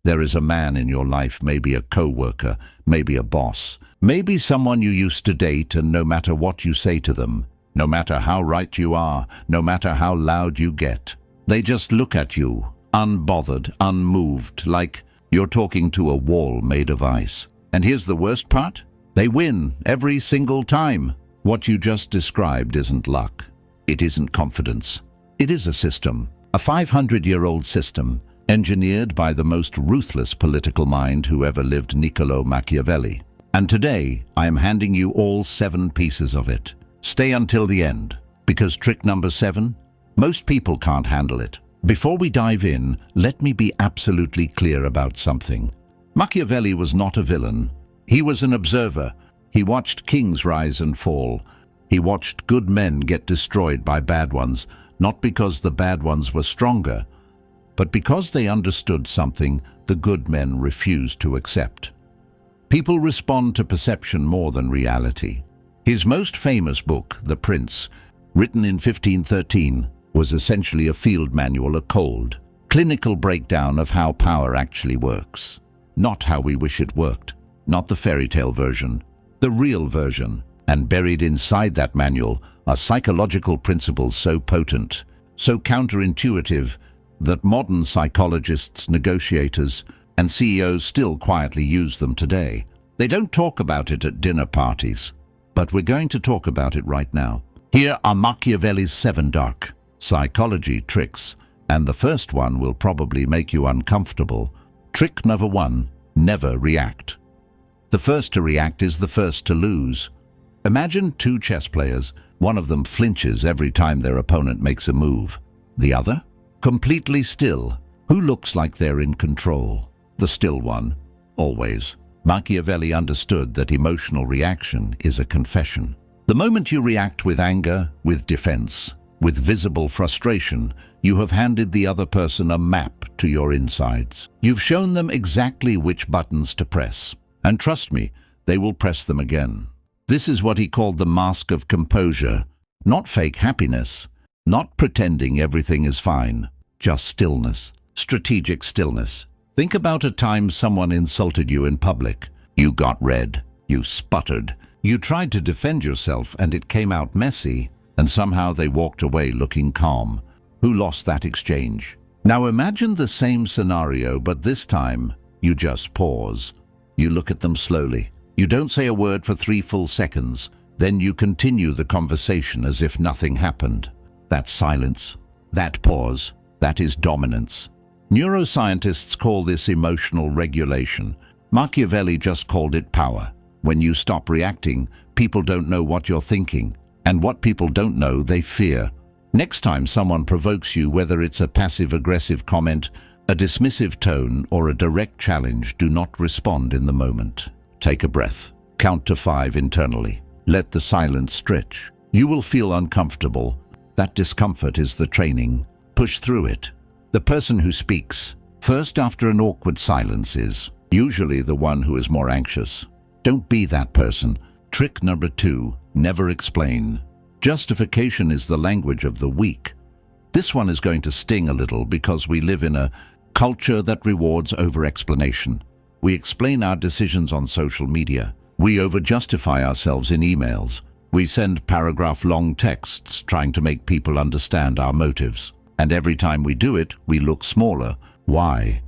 There is a man in your life, maybe a co-worker, maybe a boss, maybe someone you used to date, and no matter what you say to them, no matter how right you are, no matter how loud you get, they just look at you, unbothered, unmoved, like you're talking to a wall made of ice. And here's the worst part. They win every single time. What you just described isn't luck. It isn't confidence. It is a system, a 500-year-old system, engineered by the most ruthless political mind who ever lived, Niccolò Machiavelli. And today, I am handing you all 7 pieces of it. Stay until the end, because trick number 7, most people can't handle it. Before we dive in, let me be absolutely clear about something. Machiavelli was not a villain. He was an observer. He watched kings rise and fall. He watched good men get destroyed by bad ones, not because the bad ones were stronger, but because they understood something the good men refused to accept. People respond to perception more than reality. His most famous book, The Prince, written in 1513, was essentially a field manual, a cold, clinical breakdown of how power actually works. Not how we wish it worked, not the fairy tale version, the real version. And buried inside that manual are psychological principles so potent, so counterintuitive, that modern psychologists, negotiators, and CEOs still quietly use them today. They don't talk about it at dinner parties, but we're going to talk about it right now. Here are Machiavelli's 7 dark psychology tricks, and the first one will probably make you uncomfortable. Trick number 1, never react. The first to react is the first to lose. Imagine 2 chess players. One of them flinches every time their opponent makes a move. The other? Completely still. Who looks like they're in control? The still one. Always. Machiavelli understood that emotional reaction is a confession. The moment you react with anger, with defense, with visible frustration, you have handed the other person a map to your insides. You've shown them exactly which buttons to press. And trust me, they will press them again. This is what he called the mask of composure. Not fake happiness, not pretending everything is fine, just stillness, strategic stillness. Think about a time someone insulted you in public. You got red, you sputtered, you tried to defend yourself and it came out messy, and somehow they walked away looking calm. Who lost that exchange? Now imagine the same scenario, but this time you just pause. You look at them slowly. You don't say a word for 3 full seconds. Then you continue the conversation as if nothing happened. That silence, that pause, that is dominance. Neuroscientists call this emotional regulation. Machiavelli just called it power. When you stop reacting, people don't know what you're thinking. And what people don't know, they fear. Next time someone provokes you, whether it's a passive-aggressive comment, a dismissive tone, or a direct challenge, do not respond in the moment. Take a breath. Count to 5 internally. Let the silence stretch. You will feel uncomfortable. That discomfort is the training. Push through it. The person who speaks first after an awkward silence is usually the one who is more anxious. Don't be that person. Trick number 2, never explain. Justification is the language of the weak. This one is going to sting a little because we live in a culture that rewards over-explanation. We explain our decisions on social media. We over-justify ourselves in emails. We send paragraph-long texts trying to make people understand our motives. And every time we do it, we look smaller. Why?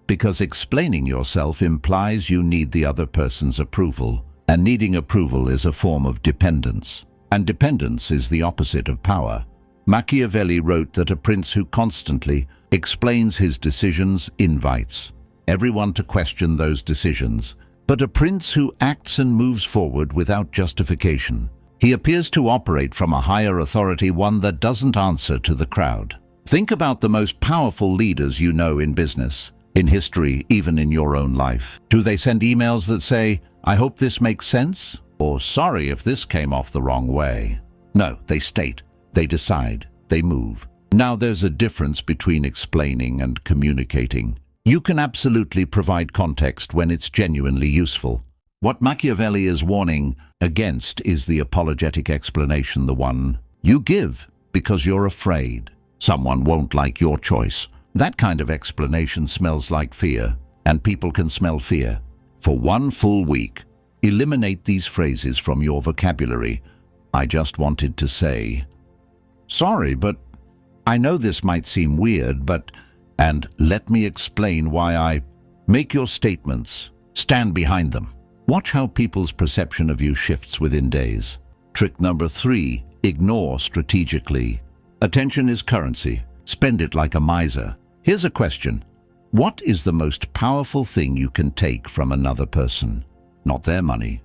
Because explaining yourself implies you need the other person's approval. And needing approval is a form of dependence. And dependence is the opposite of power. Machiavelli wrote that a prince who constantly explains his decisions invites everyone to question those decisions. But a prince who acts and moves forward without justification, he appears to operate from a higher authority, one that doesn't answer to the crowd. Think about the most powerful leaders you know in business, in history, even in your own life. Do they send emails that say, "I hope this makes sense," or "Sorry if this came off the wrong way"? No, they state, they decide, they move. Now there's a difference between explaining and communicating. You can absolutely provide context when it's genuinely useful. What Machiavelli is warning against is the apologetic explanation, the one you give because you're afraid someone won't like your choice. That kind of explanation smells like fear, and people can smell fear. For 1 full week, eliminate these phrases from your vocabulary. I just wanted to say, "Sorry, but I know this might seem weird, but..." And let me explain why I... Make your statements. Stand behind them. Watch how people's perception of you shifts within days. Trick number 3, ignore strategically. Attention is currency. Spend it like a miser. Here's a question. What is the most powerful thing you can take from another person? Not their money,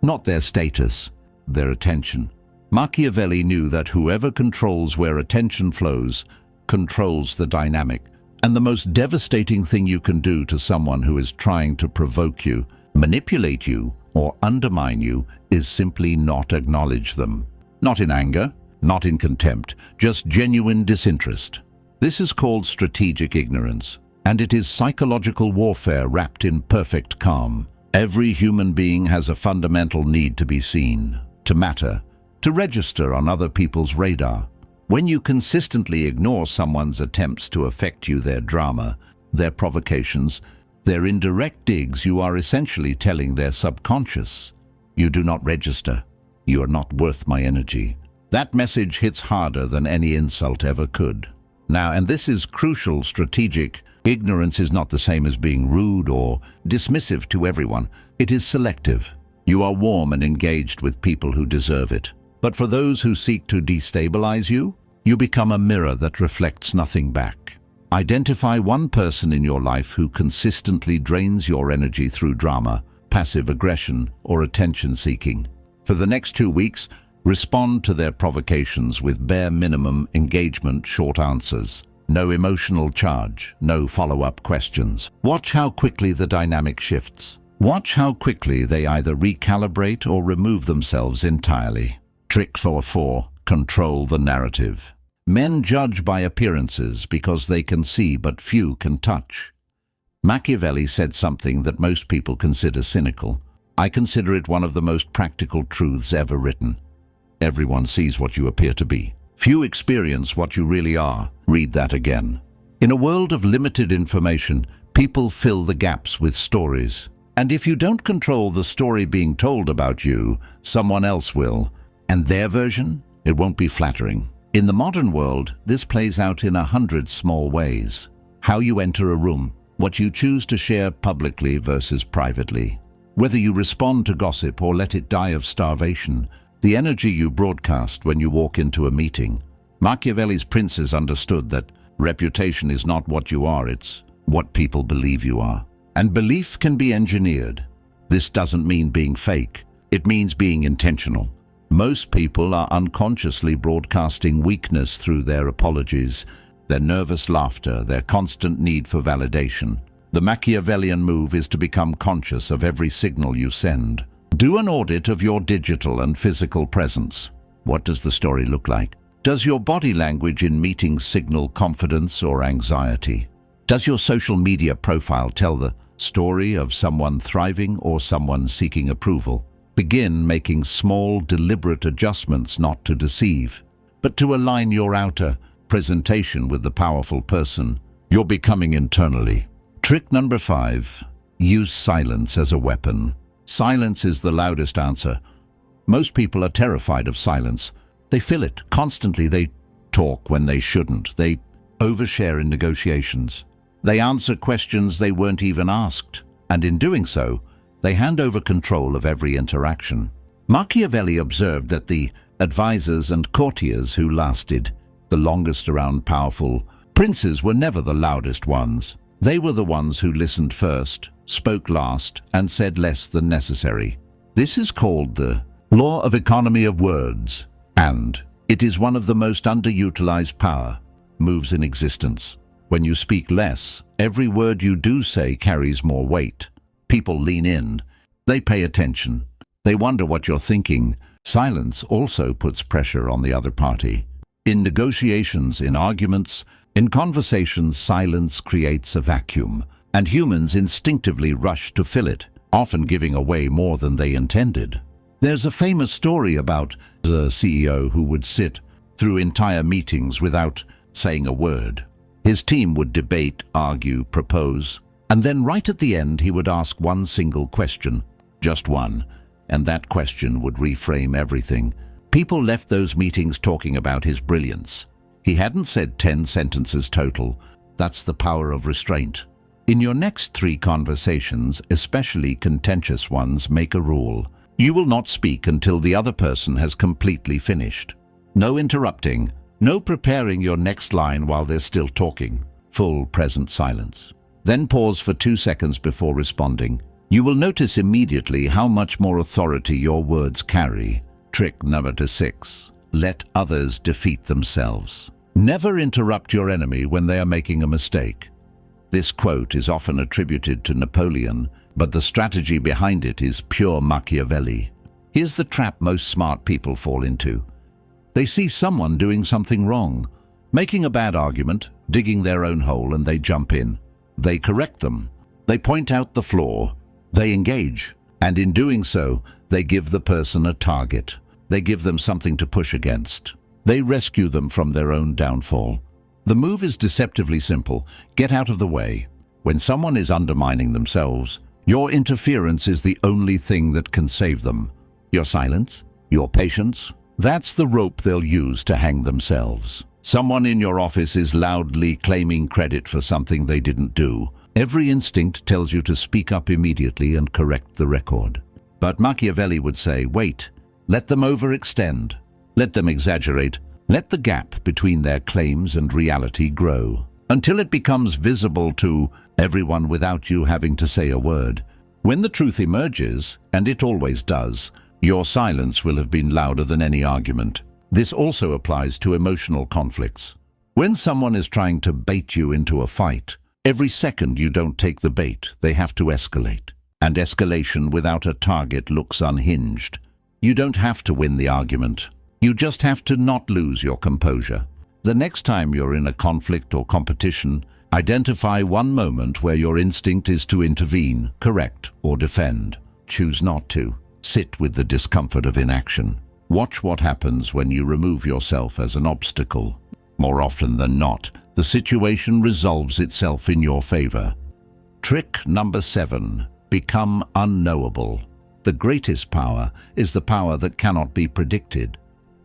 not their status, their attention. Machiavelli knew that whoever controls where attention flows controls the dynamic. And the most devastating thing you can do to someone who is trying to provoke you, manipulate you, or undermine you is simply not acknowledge them. Not in anger, not in contempt, just genuine disinterest. This is called strategic ignorance, and it is psychological warfare wrapped in perfect calm. Every human being has a fundamental need to be seen, to matter, to register on other people's radar. When you consistently ignore someone's attempts to affect you, their drama, their provocations, their indirect digs, you are essentially telling their subconscious, "You do not register. You are not worth my energy." That message hits harder than any insult ever could. Now, and this is crucial, strategic ignorance is not the same as being rude or dismissive to everyone. It is selective. You are warm and engaged with people who deserve it. But for those who seek to destabilize you, you become a mirror that reflects nothing back. Identify one person in your life who consistently drains your energy through drama, passive aggression, or attention-seeking. For the next 2 weeks, respond to their provocations with bare minimum engagement, short answers. No emotional charge, no follow-up questions. Watch how quickly the dynamic shifts. Watch how quickly they either recalibrate or remove themselves entirely. Trick 4, control the narrative. Men judge by appearances because they can see but few can touch. Machiavelli said something that most people consider cynical. I consider it one of the most practical truths ever written. Everyone sees what you appear to be. Few experience what you really are. Read that again. In a world of limited information, people fill the gaps with stories. And if you don't control the story being told about you, someone else will. And their version? It won't be flattering. In the modern world, this plays out in 100 small ways. How you enter a room, what you choose to share publicly versus privately, whether you respond to gossip or let it die of starvation, the energy you broadcast when you walk into a meeting. Machiavelli's princes understood that reputation is not what you are, it's what people believe you are. And belief can be engineered. This doesn't mean being fake. It means being intentional. Most people are unconsciously broadcasting weakness through their apologies, their nervous laughter, their constant need for validation. The Machiavellian move is to become conscious of every signal you send. Do an audit of your digital and physical presence. What does the story look like? Does your body language in meetings signal confidence or anxiety? Does your social media profile tell the story of someone thriving or someone seeking approval? Begin making small, deliberate adjustments, not to deceive, but to align your outer presentation with the powerful person you're becoming internally. Trick number 5, use silence as a weapon. Silence is the loudest answer. Most people are terrified of silence. They fill it constantly. They talk when they shouldn't. They overshare in negotiations. They answer questions they weren't even asked, and in doing so, they hand over control of every interaction. Machiavelli observed that the advisors and courtiers who lasted the longest around powerful princes were never the loudest ones. They were the ones who listened first, spoke last, and said less than necessary. This is called the law of economy of words, and it is one of the most underutilized power moves in existence. When you speak less, every word you do say carries more weight. People lean in. They pay attention. They wonder what you're thinking. Silence also puts pressure on the other party. In negotiations, in arguments, in conversations, silence creates a vacuum, and humans instinctively rush to fill it, often giving away more than they intended. There's a famous story about a CEO who would sit through entire meetings without saying a word. His team would debate, argue, propose, And then right at the end, he would ask one single question, just one, and that question would reframe everything. People left those meetings talking about his brilliance. He hadn't said 10 sentences total. That's the power of restraint. In your next 3 conversations, especially contentious ones, make a rule. You will not speak until the other person has completely finished. No interrupting, no preparing your next line while they're still talking. Full present silence. Then pause for 2 seconds before responding. You will notice immediately how much more authority your words carry. Trick number 6. Let others defeat themselves. Never interrupt your enemy when they are making a mistake. This quote is often attributed to Napoleon, but the strategy behind it is pure Machiavelli. Here's the trap most smart people fall into. They see someone doing something wrong, making a bad argument, digging their own hole, and they jump in. They correct them. They point out the flaw. They engage. And in doing so, they give the person a target. They give them something to push against. They rescue them from their own downfall. The move is deceptively simple. Get out of the way. When someone is undermining themselves, your interference is the only thing that can save them. Your silence, your patience, that's the rope they'll use to hang themselves. Someone in your office is loudly claiming credit for something they didn't do. Every instinct tells you to speak up immediately and correct the record. But Machiavelli would say, wait, let them overextend, let them exaggerate, let the gap between their claims and reality grow, until it becomes visible to everyone without you having to say a word. When the truth emerges, and it always does, your silence will have been louder than any argument. This also applies to emotional conflicts. When someone is trying to bait you into a fight, every second you don't take the bait, they have to escalate. And escalation without a target looks unhinged. You don't have to win the argument. You just have to not lose your composure. The next time you're in a conflict or competition, identify one moment where your instinct is to intervene, correct, or defend. Choose not to. Sit with the discomfort of inaction. Watch what happens when you remove yourself as an obstacle. More often than not, the situation resolves itself in your favor. Trick number 7. Become unknowable. The greatest power is the power that cannot be predicted.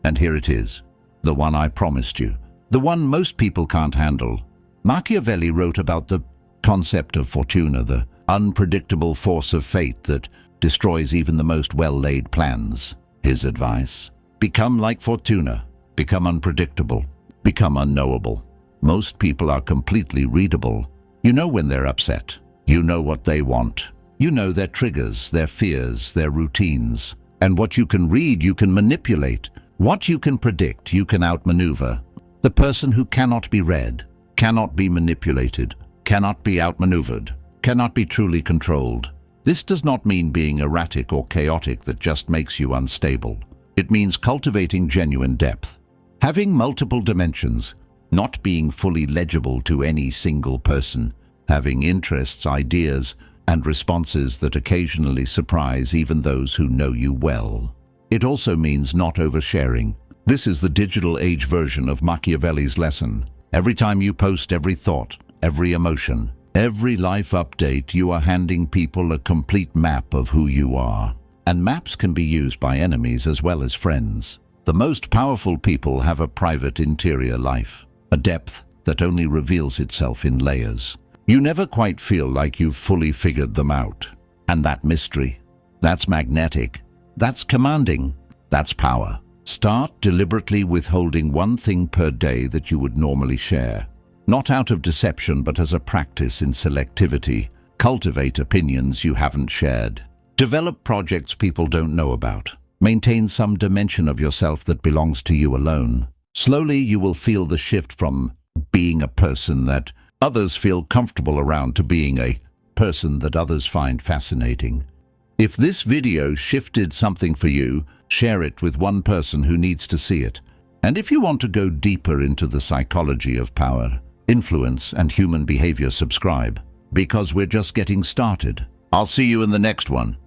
And here it is, the one I promised you, the one most people can't handle. Machiavelli wrote about the concept of fortuna, the unpredictable force of fate that destroys even the most well-laid plans. His advice: become like fortuna, become unpredictable, become unknowable. Most people are completely readable. You know when they're upset. You know what they want. You know their triggers, their fears, their routines. And what you can read, you can manipulate. What you can predict, you can outmaneuver. The person who cannot be read, cannot be manipulated, cannot be outmaneuvered, cannot be truly controlled. This does not mean being erratic or chaotic that just makes you unstable. It means cultivating genuine depth, having multiple dimensions, not being fully legible to any single person, having interests, ideas, and responses that occasionally surprise even those who know you well. It also means not oversharing. This is the digital age version of Machiavelli's lesson. Every time you post every thought, every emotion, every life update, you are handing people a complete map of who you are. And maps can be used by enemies as well as friends. The most powerful people have a private interior life, a depth that only reveals itself in layers. You never quite feel like you've fully figured them out. And that mystery, that's magnetic, that's commanding, that's power. Start deliberately withholding one thing per day that you would normally share. Not out of deception, but as a practice in selectivity. Cultivate opinions you haven't shared. Develop projects people don't know about. Maintain some dimension of yourself that belongs to you alone. Slowly you will feel the shift from being a person that others feel comfortable around to being a person that others find fascinating. If this video shifted something for you, share it with one person who needs to see it. And if you want to go deeper into the psychology of power, influence, and human behavior, subscribe, because we're just getting started. I'll see you in the next one.